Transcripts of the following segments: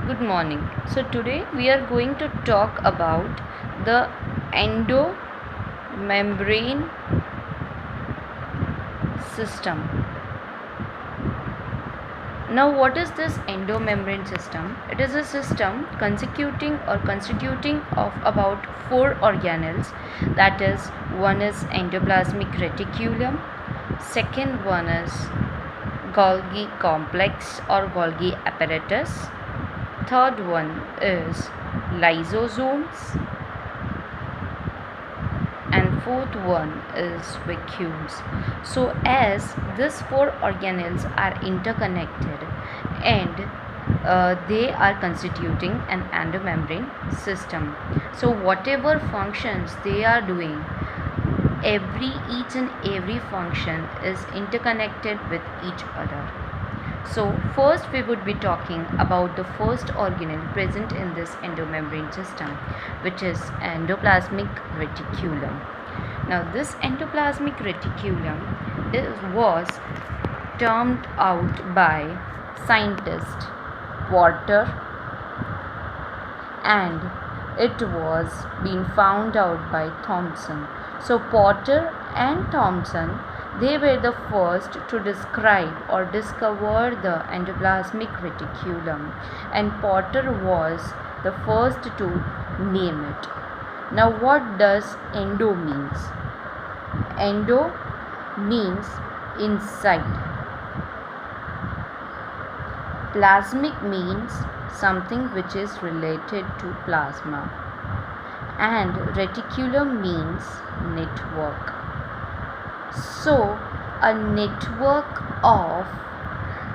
Good morning. So today we are going to talk about the endomembrane system. Now, what is this endomembrane system? It is a system constituting of about four organelles. That is, one is endoplasmic reticulum, second one is Golgi complex or Golgi apparatus, third one is lysosomes, and fourth one is vacuoles. So as these four organelles are interconnected and they are constituting an endomembrane system. So whatever functions they are doing, each and every function is interconnected with each other. So first we would be talking about the first organelle present in this endomembrane system, which is endoplasmic reticulum. Now this endoplasmic reticulum was termed out by scientist Porter, and it was being found out by Thomson. So Porter and Thomson, they were the first to describe or discover the endoplasmic reticulum, and Porter was the first to name it. Now what does endo means? Endo means inside. Plasmic means something which is related to plasma, and reticulum means network. So a network of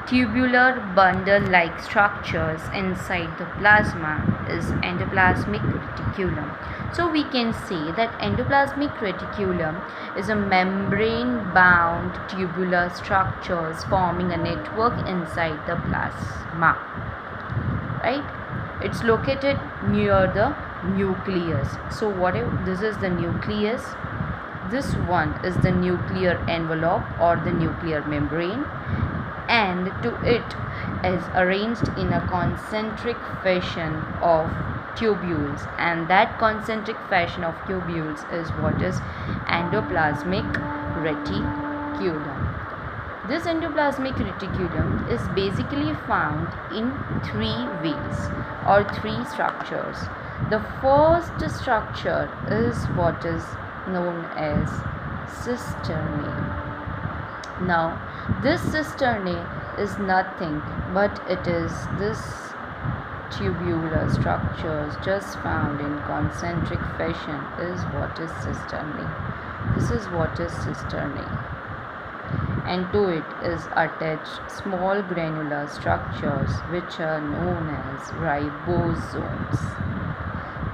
tubular bundle-like structures inside the plasma is endoplasmic reticulum. So we can say that endoplasmic reticulum is a membrane-bound tubular structures forming a network inside the plasma. Right? It's located near the nucleus. So this is the nucleus. This one is the nuclear envelope or the nuclear membrane, and to it is arranged in a concentric fashion of tubules, and that concentric fashion of tubules is what is endoplasmic reticulum. This endoplasmic reticulum is basically found in three ways or three structures. The first structure is what is known as cisternae. Now, this cisternae is nothing but it is this tubular structures just found in concentric fashion is what is cisternae. This is what is cisternae, and to it is attached small granular structures which are known as ribosomes.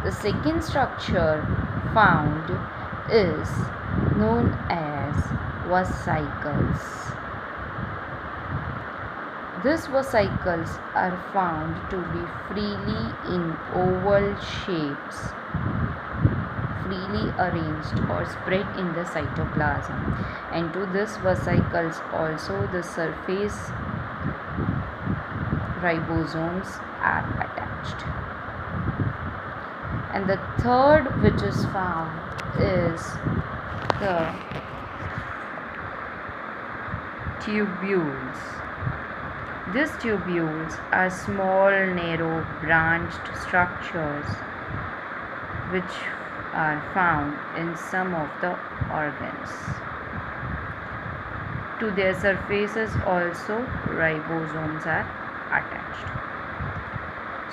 The second structure found is known as vesicles. These vesicles are found to be freely in oval shapes, freely arranged or spread in the cytoplasm, and to this vesicles also the surface ribosomes are attached. And the third which is found is the tubules. These tubules are small, narrow, branched structures which are found in some of the organs. To their surfaces also ribosomes are attached.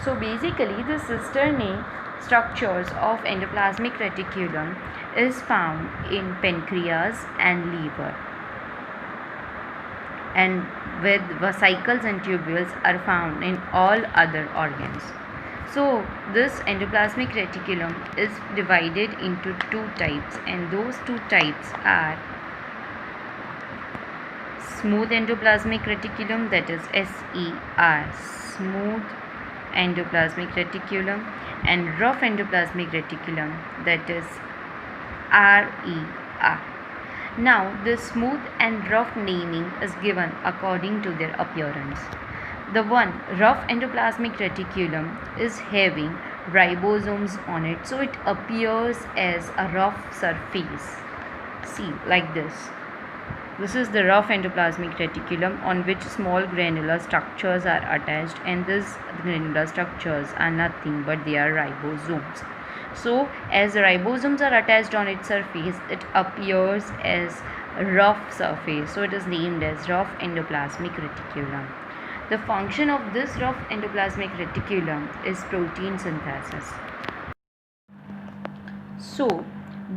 So basically the cisternae structures of endoplasmic reticulum is found in pancreas and liver, and with vesicles and tubules are found in all other organs. So this endoplasmic reticulum is divided into two types, and those two types are smooth endoplasmic reticulum, that is SER, smooth endoplasmic reticulum, and rough endoplasmic reticulum, that is RER. Now, this smooth and rough naming is given according to their appearance. The one rough endoplasmic reticulum is having ribosomes on it, so it appears as a rough surface. See, like this. This is the rough endoplasmic reticulum on which small granular structures are attached, and these granular structures are nothing but they are ribosomes. So as the ribosomes are attached on its surface, it appears as a rough surface, so it is named as rough endoplasmic reticulum. The function of this rough endoplasmic reticulum is protein synthesis. So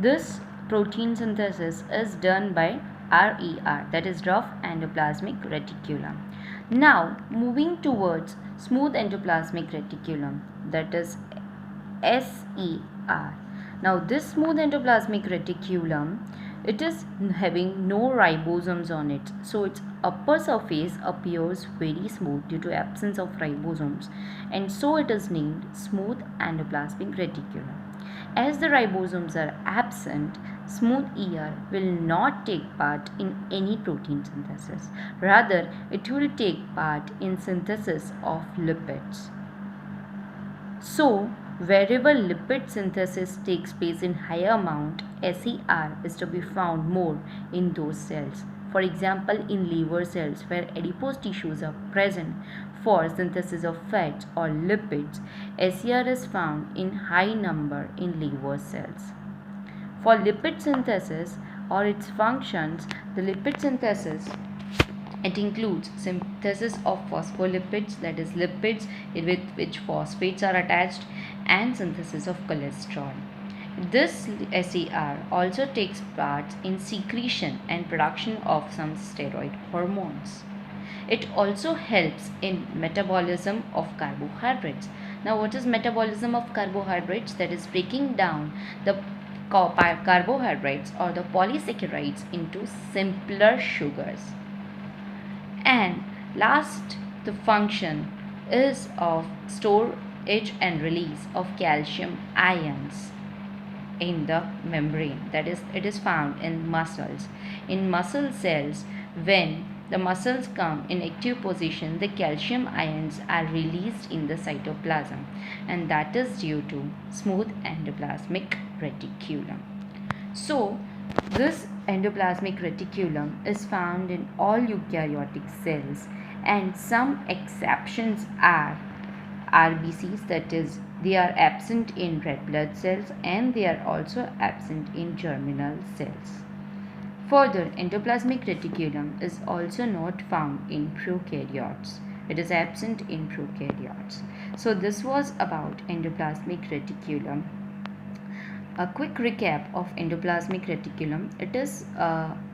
this protein synthesis is done by RER, that is rough endoplasmic reticulum. Now moving towards smooth endoplasmic reticulum, that is SER. Now this smooth endoplasmic reticulum, it is having no ribosomes on it, so its upper surface appears very smooth due to absence of ribosomes, and so it is named smooth endoplasmic reticulum. As the ribosomes are absent, smooth ER will not take part in any protein synthesis. Rather, it will take part in synthesis of lipids. So, wherever lipid synthesis takes place in higher amount, SER is to be found more in those cells. For example, in liver cells where adipose tissues are present for synthesis of fats or lipids, SER is found in high number in liver cells. For lipid synthesis or its functions, the lipid synthesis, it includes synthesis of phospholipids, that is lipids with which phosphates are attached, and synthesis of cholesterol. This SER also takes part in secretion and production of some steroid hormones. It also helps in metabolism of carbohydrates. Now, what is metabolism of carbohydrates? That is breaking down the carbohydrates or the polysaccharides into simpler sugars. And last, the function is of storage and release of calcium ions in the membrane, that is, it is found in muscles. In muscle cells, when the muscles come in active position, the calcium ions are released in the cytoplasm, and that is due to smooth endoplasmic reticulum. So this endoplasmic reticulum is found in all eukaryotic cells, and some exceptions are RBCs, that is, they are absent in red blood cells, and they are also absent in germinal cells. Further, endoplasmic reticulum is also not found in prokaryotes. It is absent in prokaryotes. So this was about endoplasmic reticulum. A quick recap of endoplasmic reticulum. It is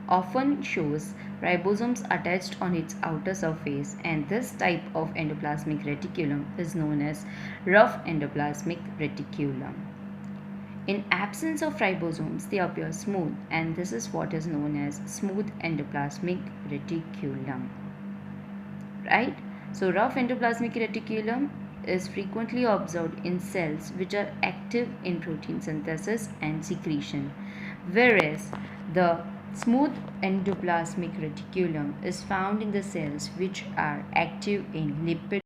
often shows ribosomes attached on its outer surface, and this type of endoplasmic reticulum is known as rough endoplasmic reticulum. In absence of ribosomes, they appear smooth, and this is what is known as smooth endoplasmic reticulum. Right? So rough endoplasmic reticulum is frequently observed in cells which are active in protein synthesis and secretion, whereas the smooth endoplasmic reticulum is found in the cells which are active in lipid